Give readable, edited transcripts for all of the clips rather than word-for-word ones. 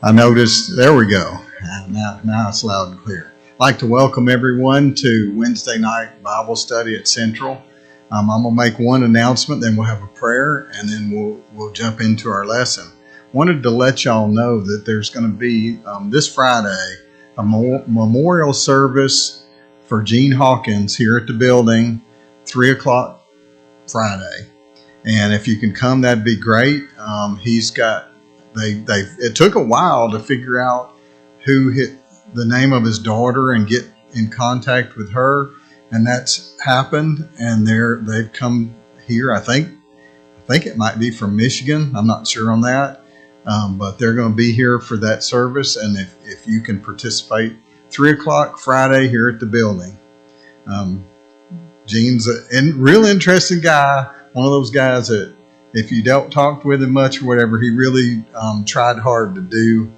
I noticed, there we go. Now it's loud and clear. I'd like to welcome everyone to Wednesday night Bible study at Central. I'm going to make one announcement, then we'll have a prayer, and then we'll jump into our lesson. Wanted to let y'all know that there's going to be this Friday a memorial service for Gene Hawkins here at the building, 3 o'clock Friday. And if you can come, that'd be great. It took a while to figure out who hit the name of his daughter and get in contact with her, and that's happened. And they've come here. I think it might be from Michigan. I'm not sure on that, but they're going to be here for that service. And if you can participate, 3 o'clock Friday here at the building. Gene's a real interesting guy. One of those guys that if you don't talk with him much or whatever, he really tried hard to do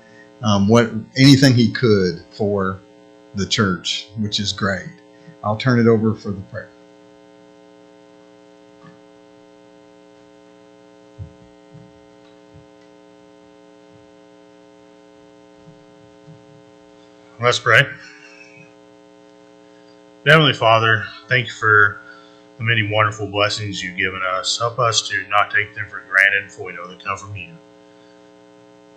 anything he could for the church, which is great. I'll turn it over for the prayer. Let's pray. Heavenly Father, thank you for the many wonderful blessings you've given us. Help us to not take them for granted, for we know they come from you.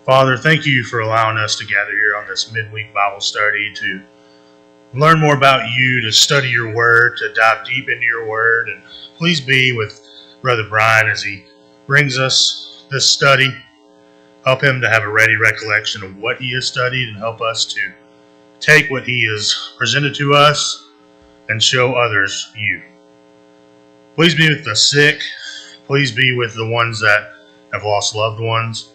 Father, thank you for allowing us to gather here on this midweek Bible study to learn more about you, to study your word, to dive deep into your word. And please be with Brother Bryant as he brings us this study. Help him to have a ready recollection of what he has studied, and help us to take what he has presented to us and show others you. Please be with the sick. Please be with the ones that have lost loved ones.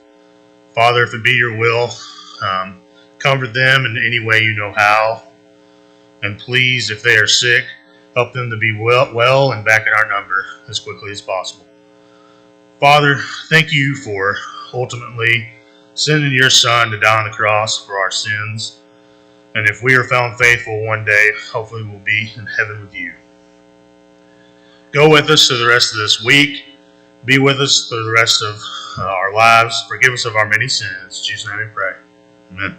Father, if it be your will, comfort them in any way you know how. And please, if they are sick, help them to be well and back in our number as quickly as possible. Father, thank you for ultimately sending your Son to die on the cross for our sins. And if we are found faithful one day, hopefully we'll be in heaven with you. Go with us through the rest of this week. Be with us through the rest of our lives. Forgive us of our many sins. In Jesus' name we pray. Amen.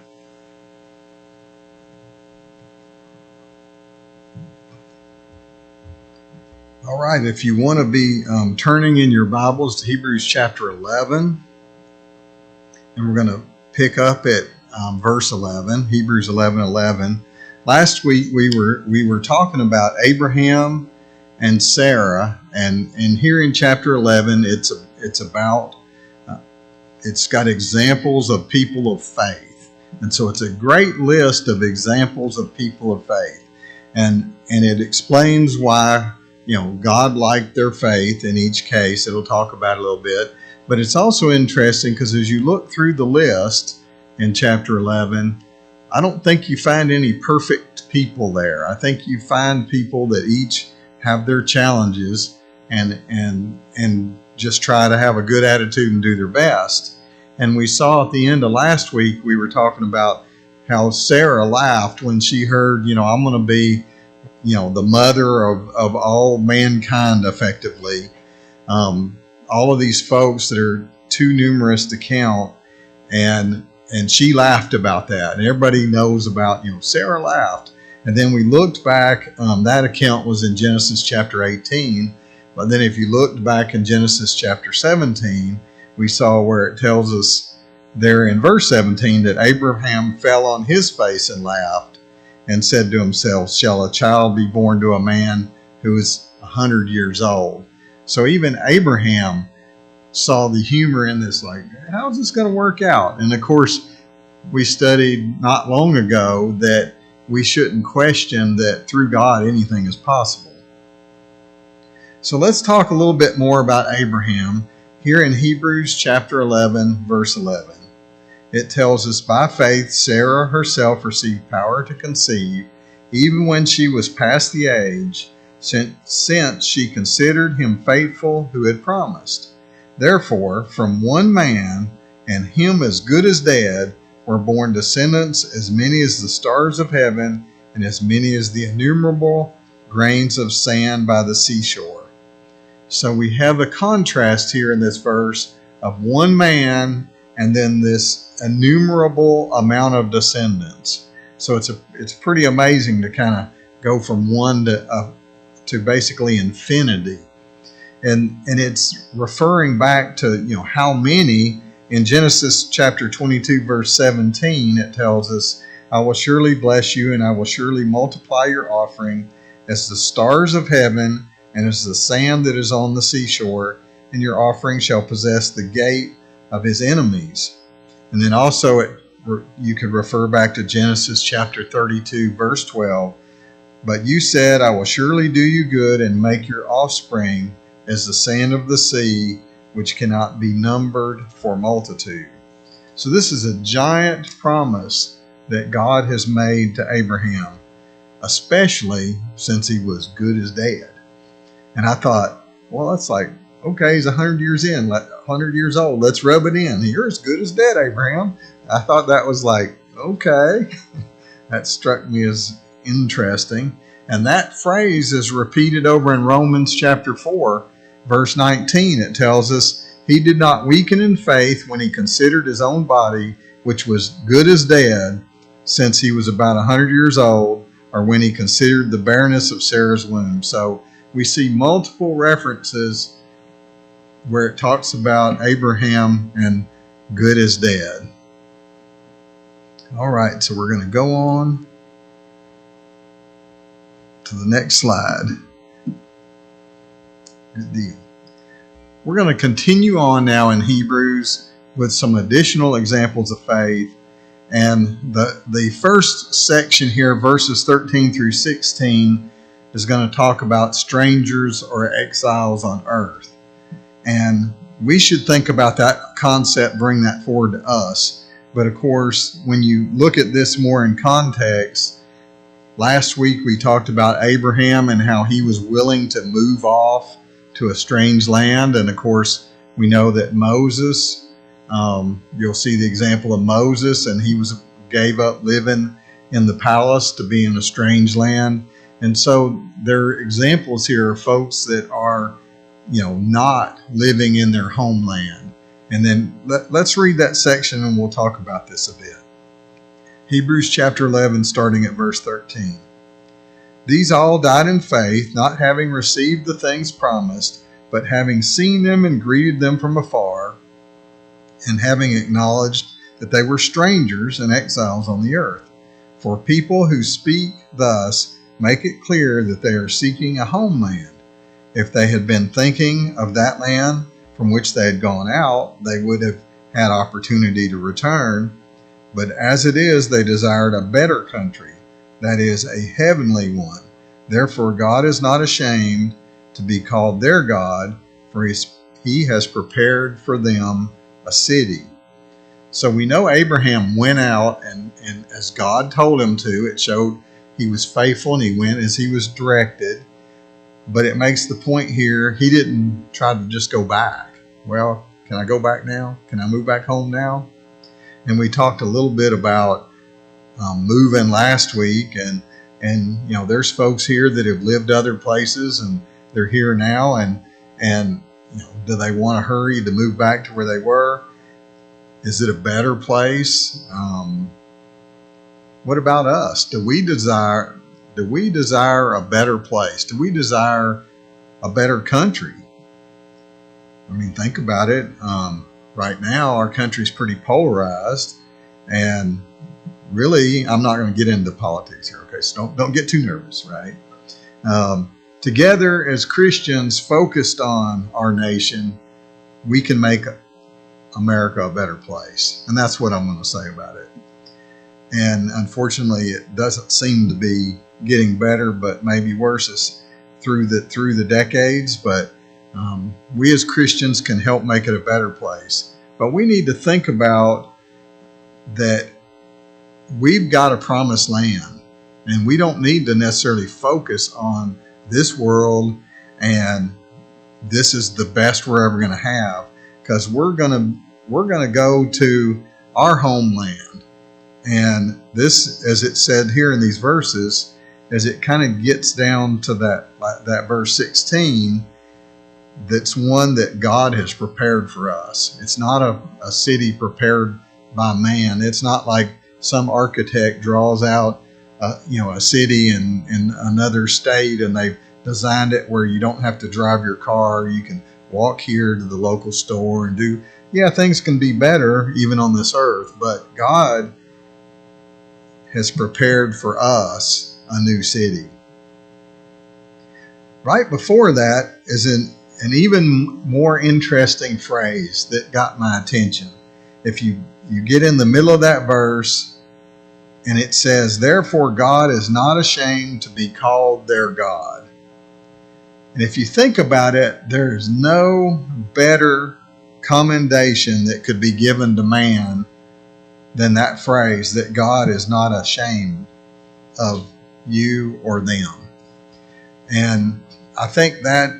All right, if you want to be turning in your Bibles to Hebrews chapter 11, and we're going to pick up at verse 11, Hebrews 11:11. Last week we were talking about Abraham and Sarah, and here in chapter 11, it's got examples of people of faith, and so it's a great list of examples of people of faith, and it explains why God liked their faith in each case. It'll talk about it a little bit, but it's also interesting because as you look through the list in chapter 11, I don't think you find any perfect people there. I think you find people that each have their challenges and just try to have a good attitude and do their best. And we saw at the end of last week, we were talking about how Sarah laughed when she heard, I'm going to be, the mother of all mankind effectively. All of these folks that are too numerous to count. And she laughed about that. And everybody knows about, Sarah laughed. And then we looked back, that account was in Genesis chapter 18. But then if you looked back in Genesis chapter 17, we saw where it tells us there in verse 17 that Abraham fell on his face and laughed and said to himself, shall a child be born to a man who is 100 years old? So even Abraham saw the humor in this, like, how's this going to work out? And of course, we studied not long ago that we shouldn't question that through God anything is possible. So let's talk a little bit more about Abraham. Here in Hebrews chapter 11, verse 11, it tells us, by faith Sarah herself received power to conceive, even when she was past the age, since she considered him faithful who had promised. Therefore, from one man, and him as good as dead, were born descendants as many as the stars of heaven, and as many as the innumerable grains of sand by the seashore. So we have a contrast here in this verse of one man and then this innumerable amount of descendants. So it's pretty amazing to kind of go from one to basically infinity, and it's referring back to how many. In Genesis chapter 22 verse 17, it tells us, "I will surely bless you, and I will surely multiply your offering as the stars of heaven and as the sand that is on the seashore, and your offering shall possess the gate of his enemies." And then also you could refer back to Genesis chapter 32 verse 12. "But you said, I will surely do you good and make your offspring as the sand of the sea, which cannot be numbered for multitude." So this is a giant promise that God has made to Abraham, especially since he was good as dead. And I thought, well, that's like, okay, he's 100 years in, 100 years old. Let's rub it in. You're as good as dead, Abraham. I thought that was like, okay. That struck me as interesting. And that phrase is repeated over in Romans chapter 4, verse 19. It tells us, "He did not weaken in faith when he considered his own body, which was good as dead, since he was about 100 years old, or when he considered the barrenness of Sarah's womb." So we see multiple references where it talks about Abraham and good as dead. All right, so we're going to go on to the next slide. Good deal. We're going to continue on now in Hebrews with some additional examples of faith. And the first section here, verses 13 through 16, is going to talk about strangers or exiles on earth. And we should think about that concept, bring that forward to us. But of course, when you look at this more in context, last week we talked about Abraham and how he was willing to move off to a strange land. And of course, we know that Moses, you'll see the example of Moses, and he gave up living in the palace to be in a strange land. And so there are examples here of folks that are, not living in their homeland. And then let's read that section and we'll talk about this a bit. Hebrews chapter 11, starting at verse 13. "These all died in faith, not having received the things promised, but having seen them and greeted them from afar, and having acknowledged that they were strangers and exiles on the earth. For people who speak thus make it clear that they are seeking a homeland. If they had been thinking of that land from which they had gone out, they would have had opportunity to return. But as it is, they desired a better country, that is, a heavenly one. Therefore God is not ashamed to be called their God, for he has prepared for them a city." So we know Abraham went out, and as God told him to, it showed he was faithful and he went as he was directed. But it makes the point here, he didn't try to just go back. Well, can I go back now? Can I move back home now? And we talked a little bit about moving last week, and there's folks here that have lived other places and they're here now, and do they want to hurry to move back to where they were? Is it a better place? What about us? Do we desire a better place? Do we desire a better country? I mean, think about it. Right now, our country's pretty polarized, and really, I'm not going to get into politics here, okay? So don't get too nervous, right? Together as Christians focused on our nation, we can make America a better place, and that's what I'm going to say about it. And unfortunately, it doesn't seem to be getting better, but maybe worse through the decades. But we as Christians can help make it a better place. But we need to think about that we've got a promised land, and we don't need to necessarily focus on this world and this is the best we're ever going to have, because we're going to go to our homeland. And this, as it said here in these verses, as it kind of gets down to that verse 16, that's one that God has prepared for us. It's not a city prepared by man. It's not like some architect draws out a city in another state and they've designed it where you don't have to drive your car. You can walk here to the local store and do, things can be better even on this earth, but God has prepared for us a new city. Right before that is an even more interesting phrase that got my attention. If you get in the middle of that verse, and it says, "Therefore God is not ashamed to be called their God." And if you think about it, there's no better commendation that could be given to man than that phrase, that God is not ashamed of you or them. And I think that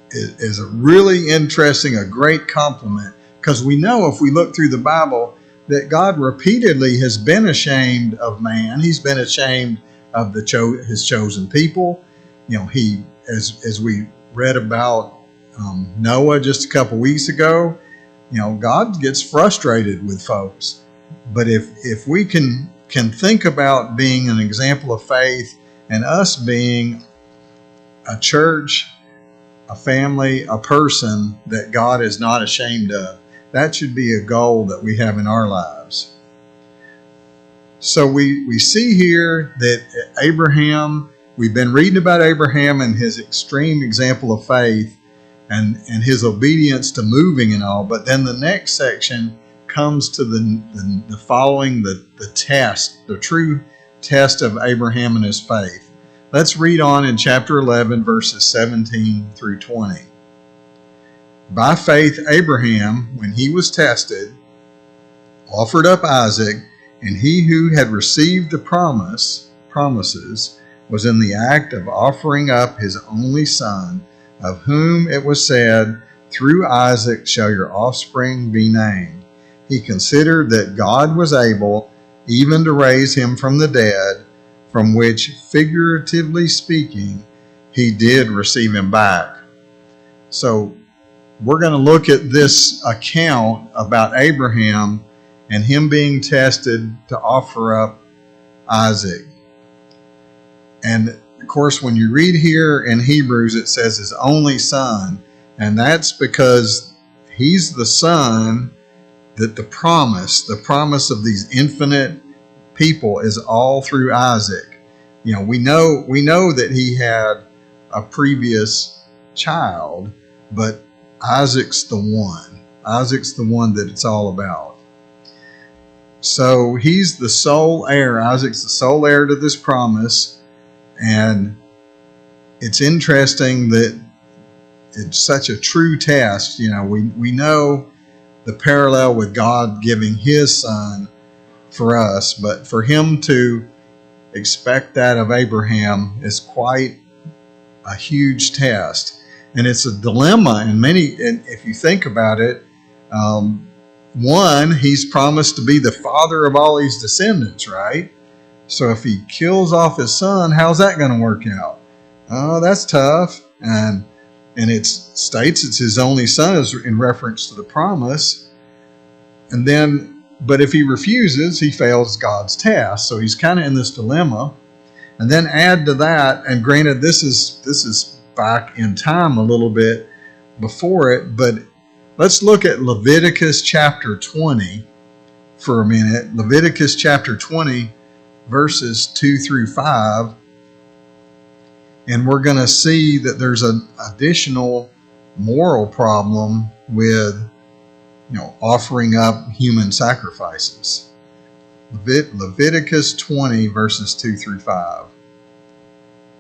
is a really interesting, a great compliment, because we know if we look through the Bible that God repeatedly has been ashamed of man. He's been ashamed of his chosen people. He, as we read about Noah just a couple weeks ago, God gets frustrated with folks. But if we can think about being an example of faith and us being a church, a family, a person that God is not ashamed of, that should be a goal that we have in our lives. So we see here that Abraham, we've been reading about Abraham and his extreme example of faith and his obedience to moving and all. But then the next section comes to the following, the test, the true test of Abraham and his faith. Let's read on in chapter 11, verses 17 through 20. By faith, Abraham, when he was tested, offered up Isaac, and he who had received the promises was in the act of offering up his only son, of whom it was said, "Through Isaac shall your offspring be named." He considered that God was able even to raise him from the dead, from which, figuratively speaking, he did receive him back. So we're going to look at this account about Abraham and him being tested to offer up Isaac. And of course, when you read here in Hebrews, it says his only son, and that's because he's the son that the promise of these infinite people is all through Isaac. We know that he had a previous child, but Isaac's the one. Isaac's the one that it's all about. So he's the sole heir. Isaac's the sole heir to this promise. And it's interesting that it's such a true test. We know the parallel with God giving his son for us, but for him to expect that of Abraham is quite a huge test. And it's a dilemma and if you think about it, one, he's promised to be the father of all his descendants, right? So if he kills off his son, how's that going to work out? Oh, that's tough. And it states it's his only son is in reference to the promise. And then, but if he refuses, he fails God's test. So he's kind of in this dilemma. And then add to that, and granted, this is back in time a little bit before it, but let's look at Leviticus chapter 20 for a minute. Leviticus chapter 20, verses 2 through 5. And we're going to see that there's an additional moral problem with, offering up human sacrifices. Leviticus 20, verses 2 through 5.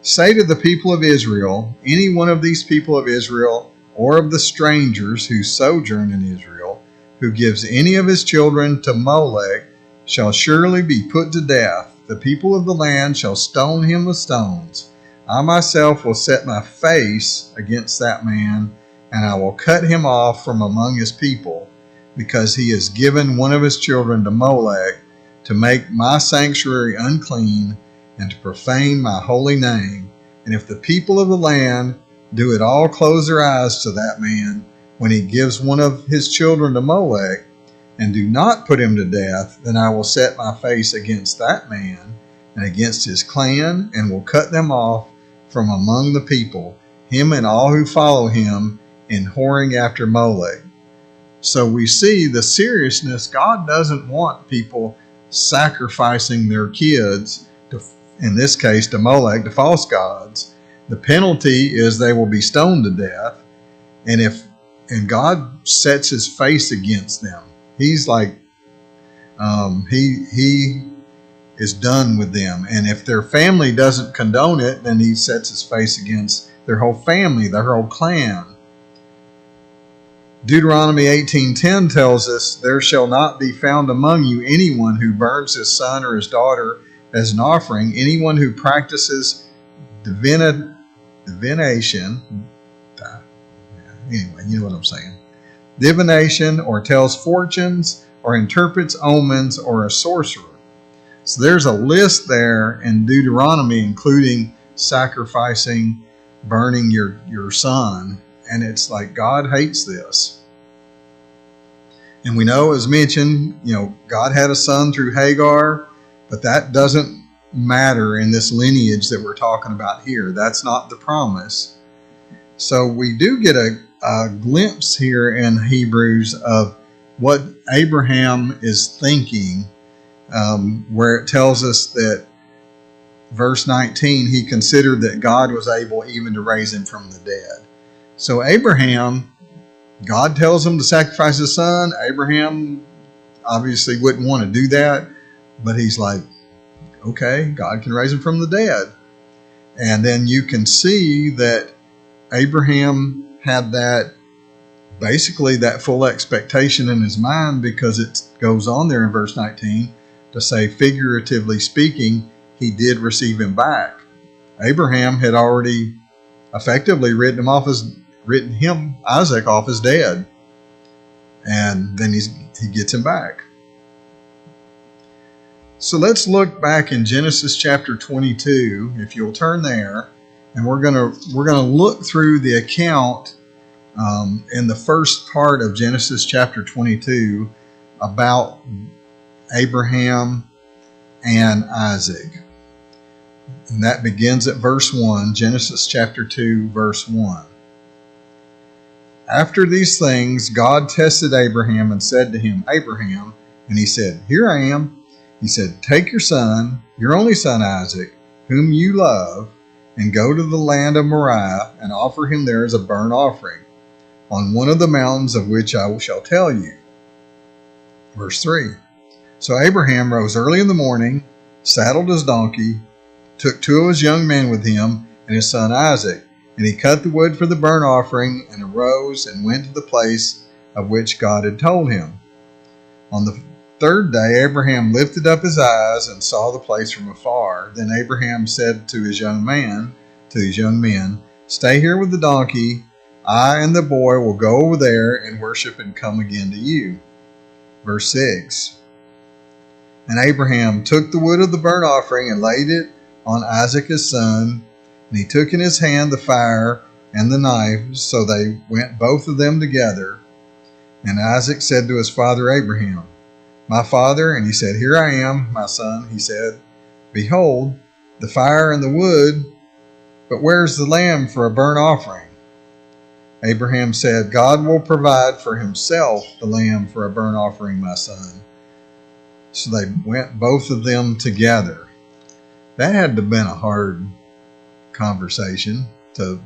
Say to the people of Israel, any one of these people of Israel, or of the strangers who sojourn in Israel, who gives any of his children to Molech, shall surely be put to death. The people of the land shall stone him with stones. I myself will set my face against that man, and I will cut him off from among his people, because he has given one of his children to Molech, to make my sanctuary unclean, and to profane my holy name. And if the people of the land do it all close their eyes to that man when he gives one of his children to Molech, and do not put him to death, then I will set my face against that man and against his clan, and will cut them off from among the people, him and all who follow him in whoring after Molech. So we see the seriousness. God doesn't want people sacrificing their kids, in this case to Molech, to false gods. The penalty is they will be stoned to death, and God sets his face against them. He's like, he is done with them. And if their family doesn't condone it, then he sets his face against their whole family, their whole clan. Deuteronomy 18:10 tells us, there shall not be found among you anyone who burns his son or his daughter as an offering, anyone who practices divination. Anyway, you know what I'm saying. Divination, or tells fortunes, or interprets omens, or a sorcerer. So there's a list there in Deuteronomy, including sacrificing, burning your son. And it's like, God hates this. And we know, as mentioned, God had a son through Hagar, but that doesn't matter in this lineage that we're talking about here. That's not the promise. So we do get a glimpse here in Hebrews of what Abraham is thinking, where it tells us that, verse 19, he considered that God was able even to raise him from the dead. So Abraham, God tells him to sacrifice his son. Abraham obviously wouldn't want to do that, but he's like, okay, God can raise him from the dead. And then you can see that Abraham had basically that full expectation in his mind, because it goes on there in verse 19 to say, figuratively speaking, he did receive him back. Abraham had already effectively written Isaac off as dead. And then he gets him back. So let's look back in Genesis chapter 22, if you'll turn there, and we're gonna look through the account in the first part of Genesis chapter 22 about Abraham and Isaac. And that begins at verse 1, Genesis chapter 2, verse 1. After these things, God tested Abraham and said to him, Abraham, and he said, Here I am. He said, Take your son, your only son Isaac, whom you love, and go to the land of Moriah and offer him there as a burnt offering on one of the mountains of which I shall tell you. Verse 3. So Abraham rose early in the morning, saddled his donkey, took two of his young men with him and his son Isaac, and he cut the wood for the burnt offering, and arose and went to the place of which God had told him. On the third day Abraham lifted up his eyes and saw the place from afar. Then Abraham said to his young men, Stay here with the donkey. I and the boy will go over there and worship and come again to you. Verse 6. And Abraham took the wood of the burnt offering and laid it on Isaac his son, and he took in his hand the fire and the knife, so they went both of them together. And Isaac said to his father Abraham, My father, and he said, Here I am, my son. He said, Behold, the fire and the wood, but where's the lamb for a burnt offering? Abraham said, God will provide for himself the lamb for a burnt offering, my son. So they went both of them together. That had to have been a hard conversation to,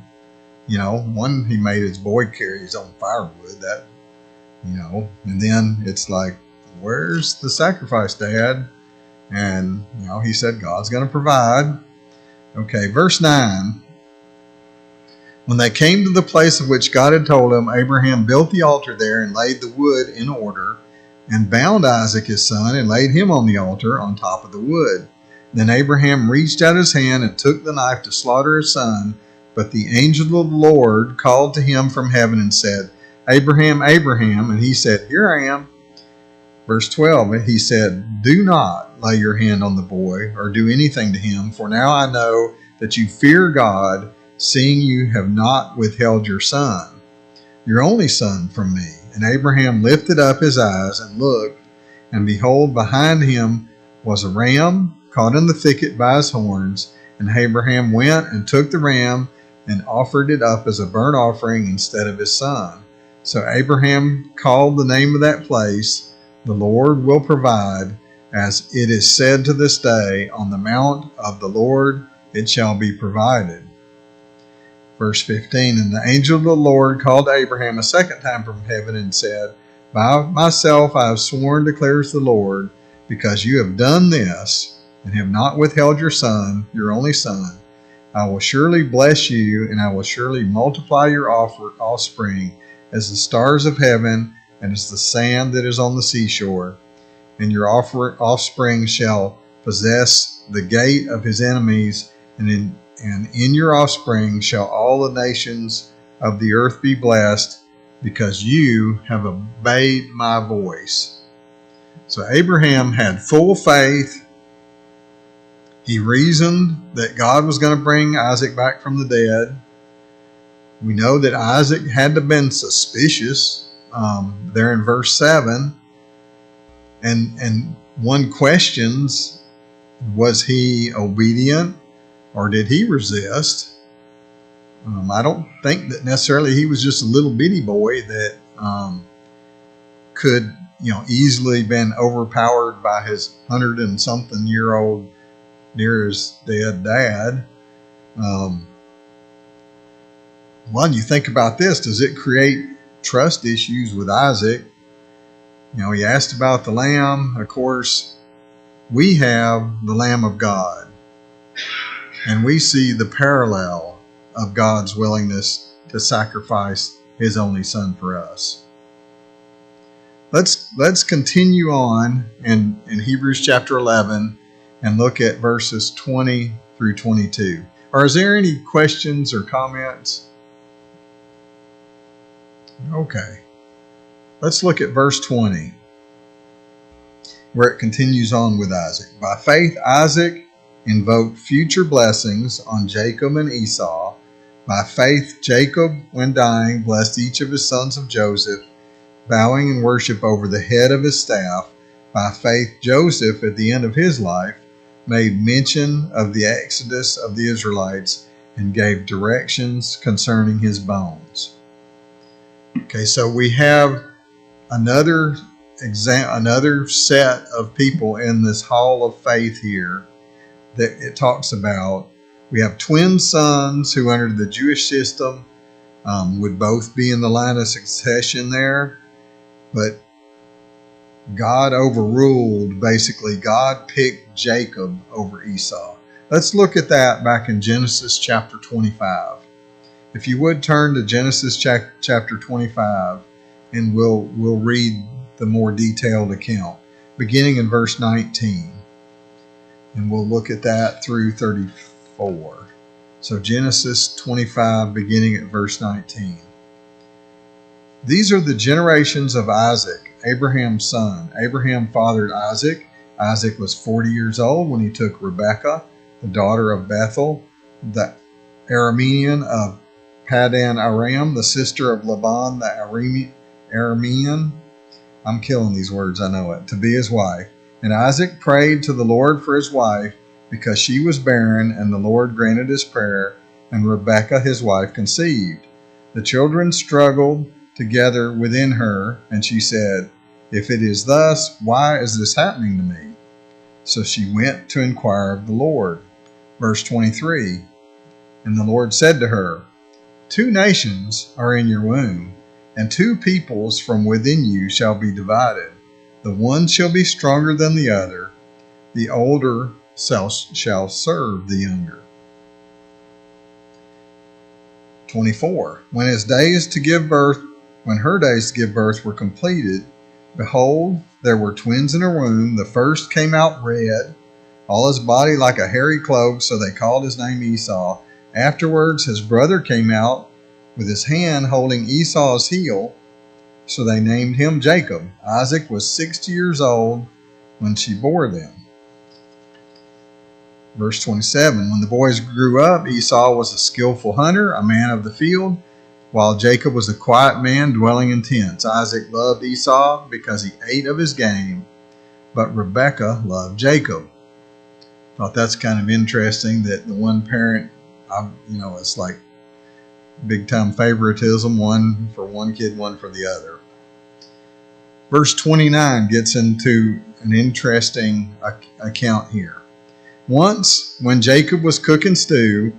one, he made his boy carry his own firewood, and then it's like, where's the sacrifice, Dad? And, he said, God's going to provide. Okay, verse 9. When they came to the place of which God had told him, Abraham built the altar there and laid the wood in order, and bound Isaac his son and laid him on the altar on top of the wood. Then Abraham reached out his hand and took the knife to slaughter his son. But the angel of the Lord called to him from heaven and said, Abraham, Abraham. And he said, Here I am. Verse 12, and he said, Do not lay your hand on the boy or do anything to him, for now I know that you fear God, seeing you have not withheld your son, your only son, from me. And Abraham lifted up his eyes and looked, and behold, behind him was a ram caught in the thicket by his horns. And Abraham went and took the ram and offered it up as a burnt offering instead of his son. So Abraham called the name of that place, "The Lord will provide," as it is said to this day, "On the mount of the Lord it shall be provided." Verse 15, and the angel of the Lord called Abraham a second time from heaven and said, "By myself I have sworn, declares the Lord, because you have done this and have not withheld your son, your only son, I will surely bless you, and I will surely multiply your offspring as the stars of heaven and as the sand that is on the seashore. And your offspring shall possess the gate of his enemies, and in your offspring shall all the nations of the earth be blessed, because you have obeyed my voice." So Abraham had full faith. He reasoned that God was going to bring Isaac back from the dead. We know that Isaac had to have been suspicious there in verse 7. And one questions, was he obedient or did he resist? I don't think that necessarily he was just a little bitty boy that could, easily been overpowered by his 100-and-something-year-old near his dead dad. Well, you think about this, does it create trust issues with Isaac? He asked about the lamb. Of course, we have the Lamb of God, and we see the parallel of God's willingness to sacrifice his only son for us. Let's continue on in Hebrews chapter 11 and look at verses 20 through 22. Or is there any questions or comments? Okay. Let's look at verse 20, where it continues on with Isaac. By faith, Isaac invoked future blessings on Jacob and Esau. By faith, Jacob, when dying, blessed each of his sons of Joseph, bowing in worship over the head of his staff. By faith, Joseph, at the end of his life, made mention of the exodus of the Israelites and gave directions concerning his bones. Okay, so we have another set of people in this hall of faith here that it talks about. We have twin sons who, under the Jewish system, would both be in the line of succession there, but God overruled. Basically, God picked Jacob over Esau. Let's look at that back in Genesis chapter 25. If you would turn to Genesis chapter 25, and we'll read the more detailed account, beginning in verse 19. And we'll look at that through 34. So Genesis 25, beginning at verse 19. These are the generations of Isaac, Abraham's son. Abraham fathered Isaac. Isaac was 40 years old when he took Rebekah, the daughter of Bethuel, the Aramean of Padan Aram, the sister of Laban, the Aramean. I'm killing these words, I know it. To be his wife. And Isaac prayed to the Lord for his wife, because she was barren, and the Lord granted his prayer, and Rebekah his wife conceived. The children struggled together within her, and she said, "If it is thus, why is this happening to me?" So she went to inquire of the Lord. Verse 23, and the Lord said to her, "Two nations are in your womb, and two peoples from within you shall be divided. The one shall be stronger than the other. The older shall serve the younger." 24. When her days to give birth were completed, behold, there were twins in her womb. The first came out red, all his body like a hairy cloak, so they called his name Esau. Afterwards his brother came out with his hand holding Esau's heel, so they named him Jacob. Isaac was 60 years old when she bore them. Verse 27, when the boys grew up, Esau was a skillful hunter, a man of the field, while Jacob was a quiet man dwelling in tents. Isaac loved Esau because he ate of his game, but Rebekah loved Jacob. Thought that's kind of interesting that the one parent, it's like big time favoritism, one for one kid, one for the other. Verse 29 gets into an interesting account here. Once, when Jacob was cooking stew,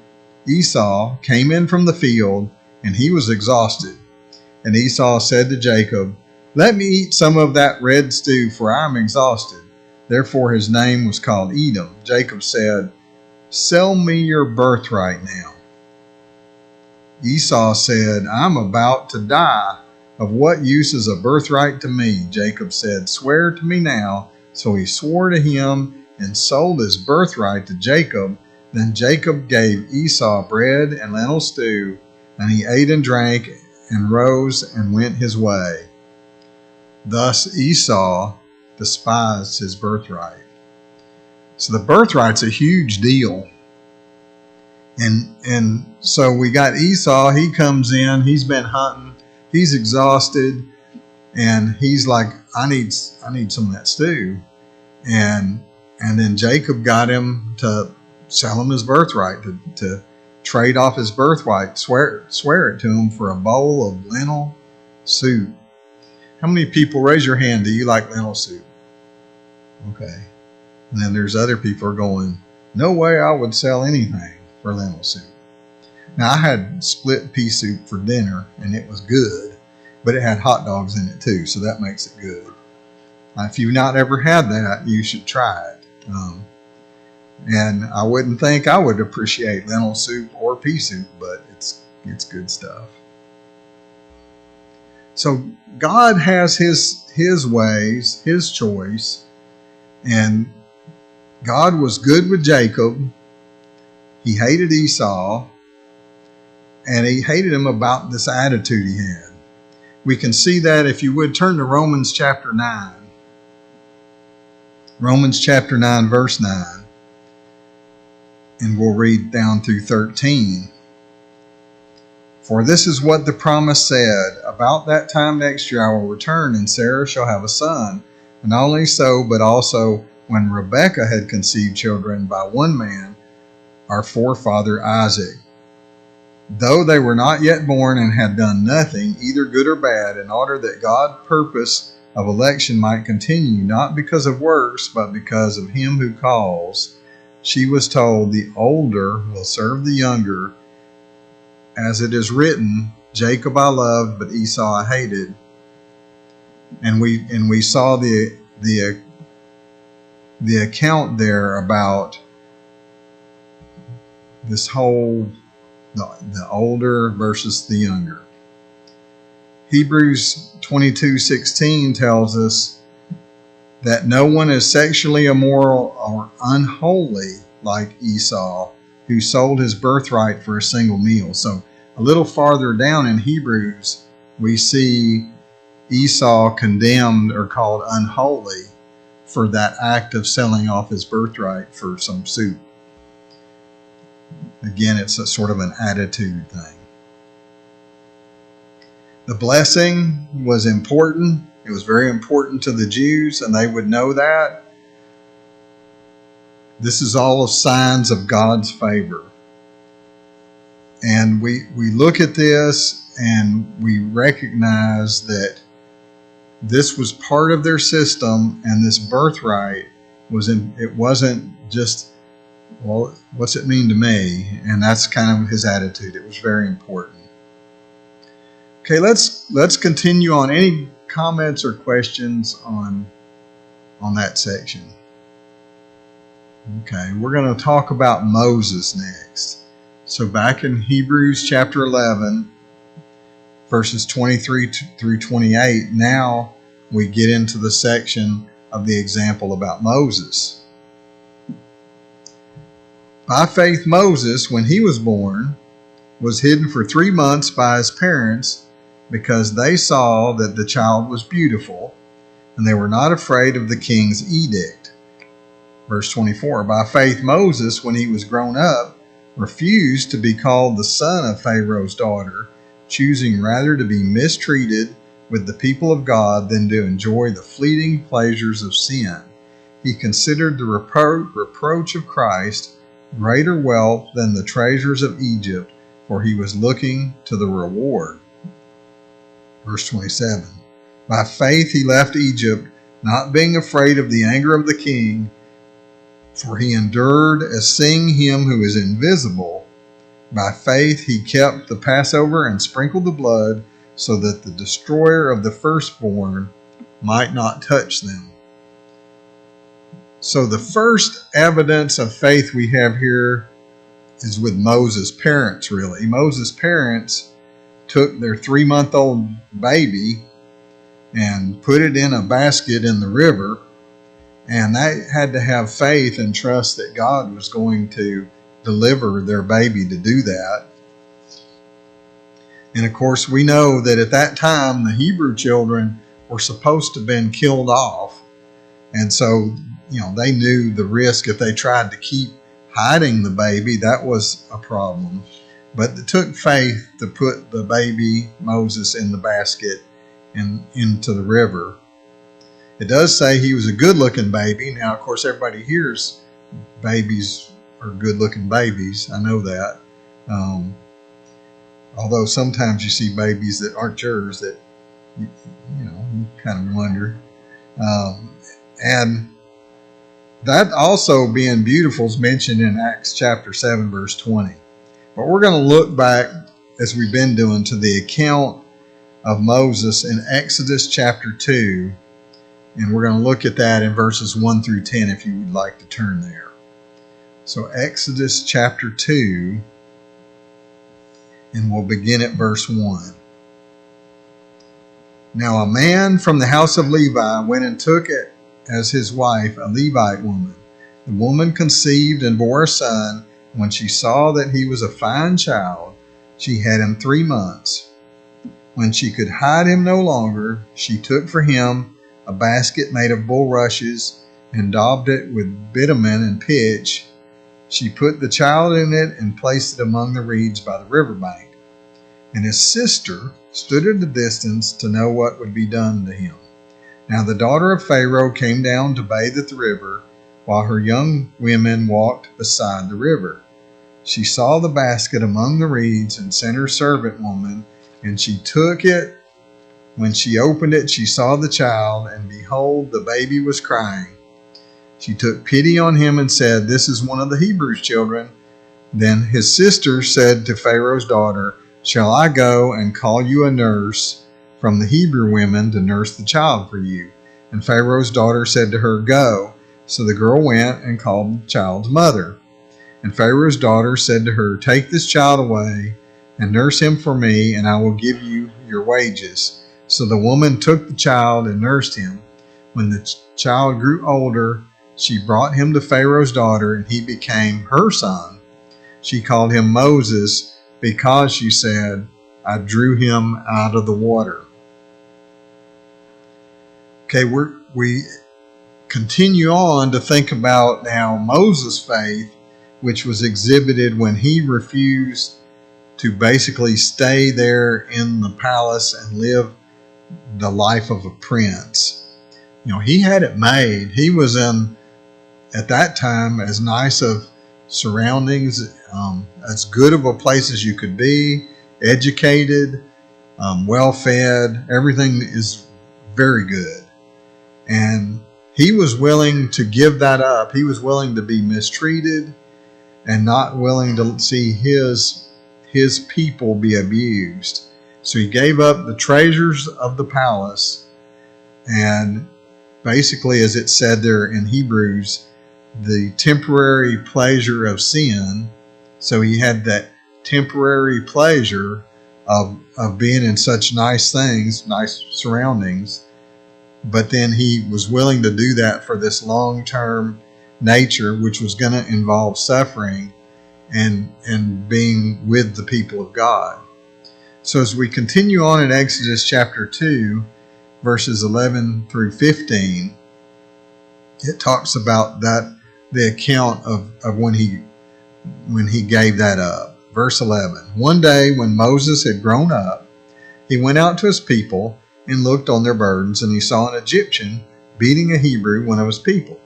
Esau came in from the field, and he was exhausted. And Esau said to Jacob, "Let me eat some of that red stew, for I am exhausted." Therefore his name was called Edom. Jacob said, "Sell me your birthright now." Esau said, "I'm about to die. Of what use is a birthright to me?" Jacob said, "Swear to me now." So he swore to him and sold his birthright to Jacob. Then Jacob gave Esau bread and lentil stew, and he ate and drank and rose and went his way. Thus Esau despised his birthright. So the birthright's a huge deal. And so we got Esau. He comes in. He's been hunting. He's exhausted, and he's like, I need some of that stew. And then Jacob got him to sell him his birthright, to trade off his birthright, swear it to him for a bowl of lentil soup. How many people, raise your hand, do you like lentil soup? Okay. And then there's other people are going, no way I would sell anything for lentil soup. Now, I had split pea soup for dinner, and it was good, but it had hot dogs in it too, so that makes it good. If you've not ever had that, you should try it. And I wouldn't think I would appreciate lentil soup or pea soup, but it's good stuff. So God has his ways, his choice, and God was good with Jacob. He hated Esau, and he hated him about this attitude he had. We can see that if you would turn to Romans chapter 9. Romans chapter 9, verse 9. And we'll read down through 13. For this is what the promise said, about that time next year I will return, and Sarah shall have a son. And not only so, but also when Rebekah had conceived children by one man, our forefather Isaac. Though they were not yet born and had done nothing, either good or bad, in order that God's purpose of election might continue, not because of works, but because of him who calls, she was told, the older will serve the younger. As it is written, Jacob I loved, but Esau I hated. And we saw the account there about this whole the older versus the younger. Hebrews 22:16 tells us that no one is sexually immoral or unholy like Esau, who sold his birthright for a single meal. So a little farther down in Hebrews, we see Esau condemned or called unholy for that act of selling off his birthright for some soup. Again, it's a sort of an attitude thing. The blessing was important. It was very important to the Jews, and they would know that. This is all signs of God's favor. And we look at this and we recognize that this was part of their system, and this birthright it wasn't just, well, what's it mean to me? And that's kind of his attitude. It was very important. Okay, let's continue on. Any comments or questions on that section? Okay, we're going to talk about Moses next. So back in Hebrews chapter 11, verses 23 through 28, now we get into the section of the example about Moses. By faith, Moses, when he was born, was hidden for 3 months by his parents because they saw that the child was beautiful, and they were not afraid of the king's edict. Verse 24, by faith Moses, when he was grown up, refused to be called the son of Pharaoh's daughter, choosing rather to be mistreated with the people of God than to enjoy the fleeting pleasures of sin. He considered the reproach of Christ greater wealth than the treasures of Egypt, for he was looking to the reward. Verse 27, by faith he left Egypt, not being afraid of the anger of the king, for he endured as seeing him who is invisible. By faith he kept the Passover and sprinkled the blood, so that the destroyer of the firstborn might not touch them. So the first evidence of faith we have here is with Moses' parents, really. Moses' parents took their 3-month-old baby and put it in a basket in the river, and they had to have faith and trust that God was going to deliver their baby to do that. And of course, we know that at that time, the Hebrew children were supposed to have been killed off. And so, they knew the risk if they tried to keep hiding the baby, that was a problem. But it took faith to put the baby Moses in the basket and into the river. It does say he was a good-looking baby. Now, of course, everybody hears babies are good-looking babies. I know that. Although sometimes you see babies that aren't yours that, you kind of wonder. And that also being beautiful is mentioned in Acts chapter 7, verse 20. But we're going to look back, as we've been doing, to the account of Moses in Exodus chapter 2. And we're going to look at that in verses 1 through 10 if you would like to turn there. So Exodus chapter 2, and we'll begin at verse 1. Now a man from the house of Levi went and took it as his wife, a Levite woman. The woman conceived and bore a son. When she saw that he was a fine child, she had him 3 months. When she could hide him no longer, she took for him a basket made of bulrushes and daubed it with bitumen and pitch. She put the child in it and placed it among the reeds by the riverbank. And his sister stood at a distance to know what would be done to him. Now the daughter of Pharaoh came down to bathe at the river, while her young women walked beside the river. She saw the basket among the reeds and sent her servant woman, and she took it. When she opened it, she saw the child, and behold, the baby was crying. She took pity on him and said, "This is one of the Hebrews' children." Then his sister said to Pharaoh's daughter, "Shall I go and call you a nurse from the Hebrew women to nurse the child for you?" And Pharaoh's daughter said to her, "Go." So the girl went and called the child's mother. And Pharaoh's daughter said to her, "Take this child away and nurse him for me, and I will give you your wages." So the woman took the child and nursed him. When the child grew older, she brought him to Pharaoh's daughter, and he became her son. She called him Moses because, she said, "I drew him out of the water." Okay, we continue on to think about now Moses' faith, which was exhibited when he refused to basically stay there in the palace and live the life of a prince. He had it made. He was in, at that time, as nice of surroundings, as good of a place as you could be, educated, well-fed. Everything is very good. And he was willing to give that up. He was willing to be mistreated and not willing to see his people be abused. So he gave up the treasures of the palace, and basically, as it said there in Hebrews, the temporary pleasure of sin. So he had that temporary pleasure of being in such nice things, nice surroundings, but then he was willing to do that for this long-term nature, which was going to involve suffering and being with the people of God. So as we continue on in Exodus chapter 2, verses 11 through 15, it talks about that the account of when he gave that up. Verse 11. One day when Moses had grown up, he went out to his people and looked on their burdens, and he saw an Egyptian beating a Hebrew, one of his people.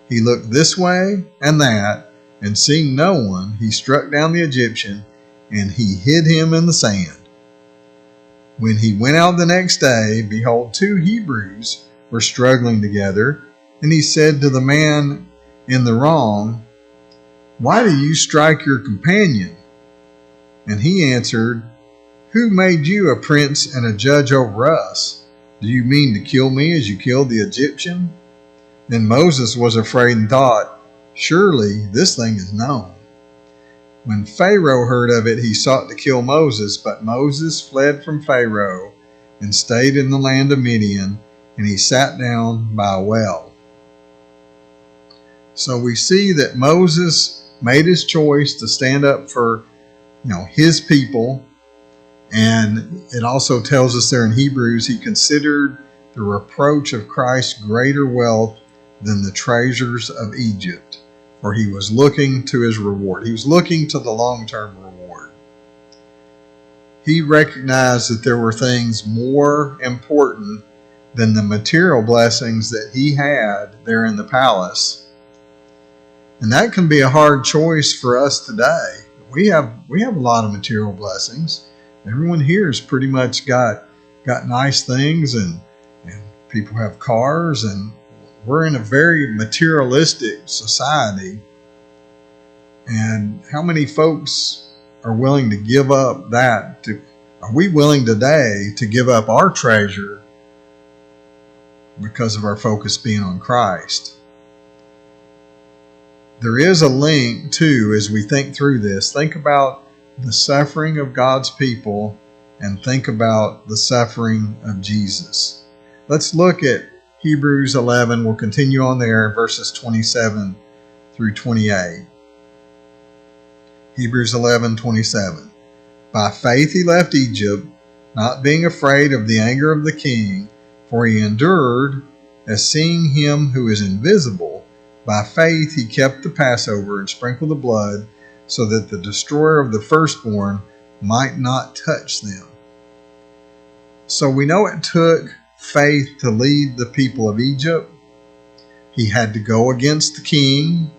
He looked this way and that, and seeing no one, he struck down the Egyptian, and he hid him in the sand. When he went out the next day, behold, 2 Hebrews were struggling together, and he said to the man in the wrong, "Why do you strike your companion?" And he answered, "Who made you a prince and a judge over us? Do you mean to kill me as you killed the Egyptian?" Then Moses was afraid and thought, "Surely this thing is known." When Pharaoh heard of it, he sought to kill Moses, but Moses fled from Pharaoh and stayed in the land of Midian, and he sat down by a well. So we see that Moses made his choice to stand up for, his people. And it also tells us there in Hebrews, he considered the reproach of Christ greater wealth than the treasures of Egypt, for he was looking to his reward. He was looking to the long-term reward. He recognized that there were things more important than the material blessings that he had there in the palace. And that can be a hard choice for us today. We have a lot of material blessings. Everyone here has pretty much got nice things, and people have cars, and we're in a very materialistic society. And how many folks are willing to give up that? Are we willing today to give up our treasure because of our focus being on Christ? There is a link too, as we think through this. Think about the suffering of God's people and think about the suffering of Jesus. Let's look at Hebrews 11. We'll continue on there, verses 27 through 28. Hebrews 11:27. By faith he left Egypt, not being afraid of the anger of the king, for he endured as seeing him who is invisible. By faith he kept the Passover and sprinkled the blood, so that the destroyer of the firstborn might not touch them. So we know it took faith to lead the people of Egypt. He had to go against the king,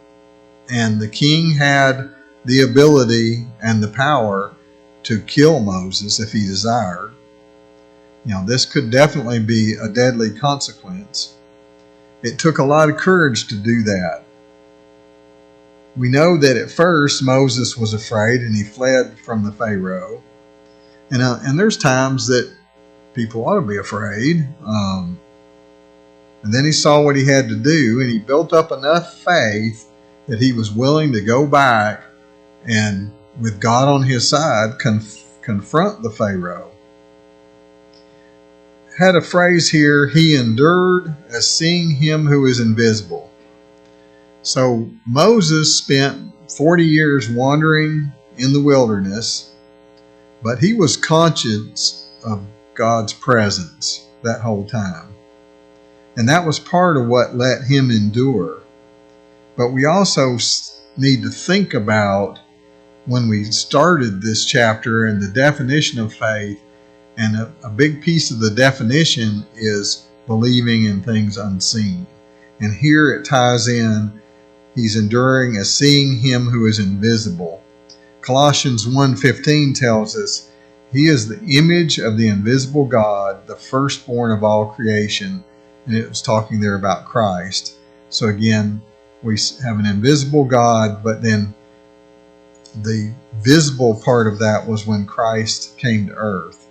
and the king had the ability and the power to kill Moses if he desired. This could definitely be a deadly consequence. It took a lot of courage to do that. We know that at first Moses was afraid and he fled from the Pharaoh. And there's times that people ought to be afraid. And then he saw what he had to do, and he built up enough faith that he was willing to go back and, with God on his side, confront the Pharaoh. Had a phrase here, he endured as seeing him who is invisible. So Moses spent 40 years wandering in the wilderness, but he was conscious of God's presence that whole time. And that was part of what let him endure. But we also need to think about when we started this chapter and the definition of faith. And a big piece of the definition is believing in things unseen. And here it ties in, he's enduring as seeing him who is invisible. Colossians 1:15 tells us, he is the image of the invisible God, the firstborn of all creation. And it was talking there about Christ. So again, we have an invisible God, but then the visible part of that was when Christ came to earth.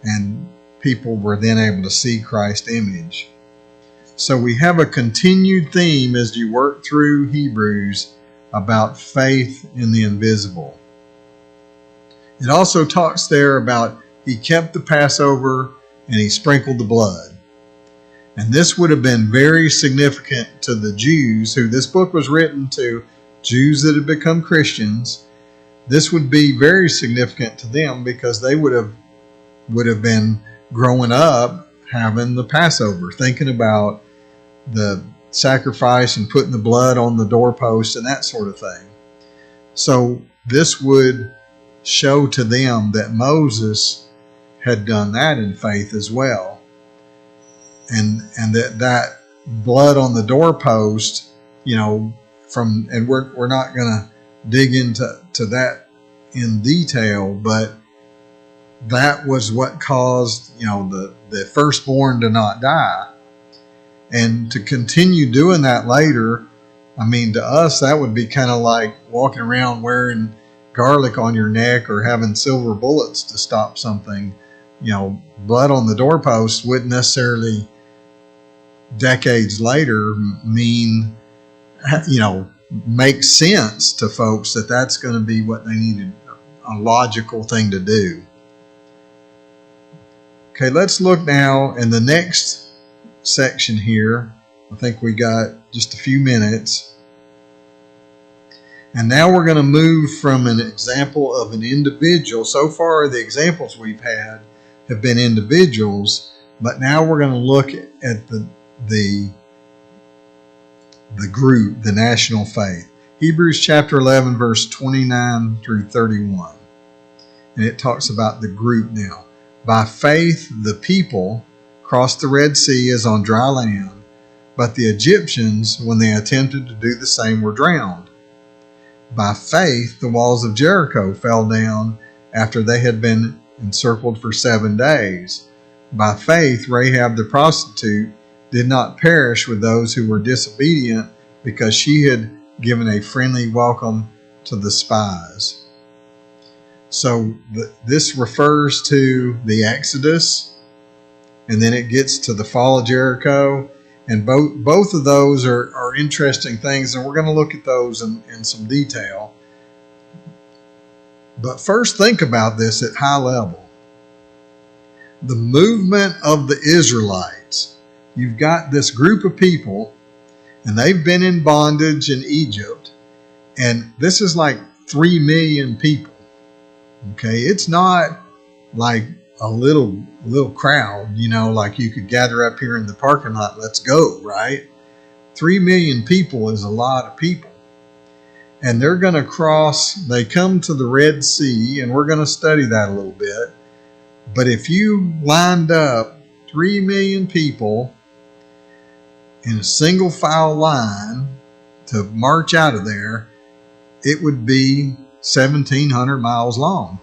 And people were then able to see Christ's image. So we have a continued theme as you work through Hebrews about faith in the invisible. It also talks there about he kept the Passover and he sprinkled the blood. And this would have been very significant to the Jews, who this book was written to, Jews that had become Christians. This would be very significant to them because they would have been growing up having the Passover, thinking about the sacrifice and putting the blood on the doorpost and that sort of thing. So this would show to them that Moses had done that in faith as well. And that blood on the doorpost, and we're not going to dig into that in detail, but that was what caused, the firstborn to not die. And to continue doing that later, to us, that would be kind of like walking around wearing garlic on your neck or having silver bullets to stop something. Blood on the doorpost wouldn't necessarily decades later mean, make sense to folks that that's going to be what they needed, a logical thing to do. Okay, let's look now in the next section here. I think we got just a few minutes. And now we're going to move from an example of an individual. So far, the examples we've had have been individuals, but now we're going to look at the group, the national faith. Hebrews chapter 11, verse 29 through 31. And it talks about the group now. By faith, the people crossed the Red Sea as on dry land, but the Egyptians, when they attempted to do the same, were drowned. By faith, the walls of Jericho fell down after they had been encircled for 7 days. By faith, Rahab the prostitute did not perish with those who were disobedient, because she had given a friendly welcome to the spies. So this refers to the Exodus, and then it gets to the fall of Jericho. And both of those are interesting things, and we're going to look at those in some detail. But first, think about this at high level. The movement of the Israelites. You've got this group of people, and they've been in bondage in Egypt, and this is like 3 million people. Okay, it's not like a little crowd, like you could gather up here in the parking lot, let's go, right? 3 million people is a lot of people. And they're going to they come to the Red Sea, and we're going to study that a little bit. But if you lined up 3 million people in a single file line to march out of there, it would be 1,700 miles long.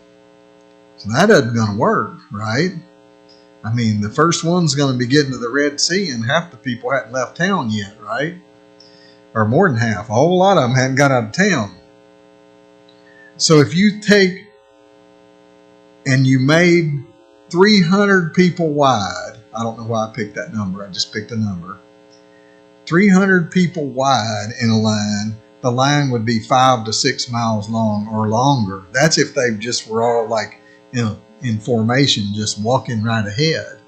So that isn't going to work, right? The first one's going to be getting to the Red Sea, and half the people hadn't left town yet, right? Or more than half. A whole lot of them hadn't got out of town. So if you take and you made 300 people wide, I don't know why I picked that number, I just picked a number. 300 people wide in a line, the line would be 5 to 6 miles long or longer. That's if they just were all like in formation, just walking right ahead.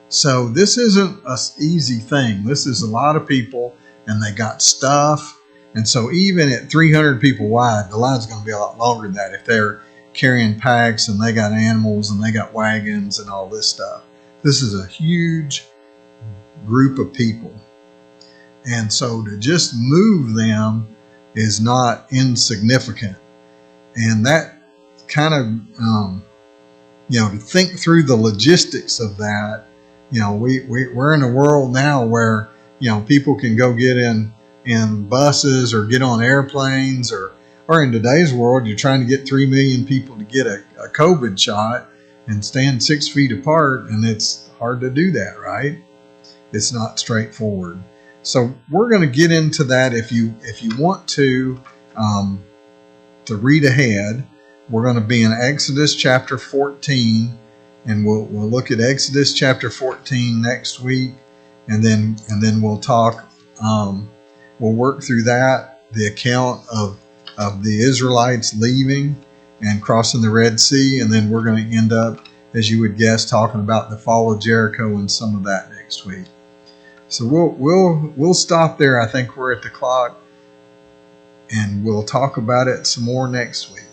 So this isn't an easy thing. This is a lot of people, and they got stuff. And so even at 300 people wide, the line's going to be a lot longer than that if they're carrying packs and they got animals and they got wagons and all this stuff. This is a huge group of people. And so to just move them is not insignificant. And that kind of, to think through the logistics of that, we're in a world now where, people can go get in buses or get on airplanes, or in today's world, you're trying to get 3 million people to get a COVID shot and stand 6 feet apart, and it's hard to do that, right? It's not straightforward. So we're going to get into that. If you want to read ahead, we're going to be in Exodus chapter 14, and we'll look at Exodus chapter 14 next week, and then we'll talk. We'll work through that, the account of the Israelites leaving and crossing the Red Sea, and then we're going to end up, as you would guess, talking about the fall of Jericho and some of that next week. So we'll stop there. I think we're at the clock, and we'll talk about it some more next week.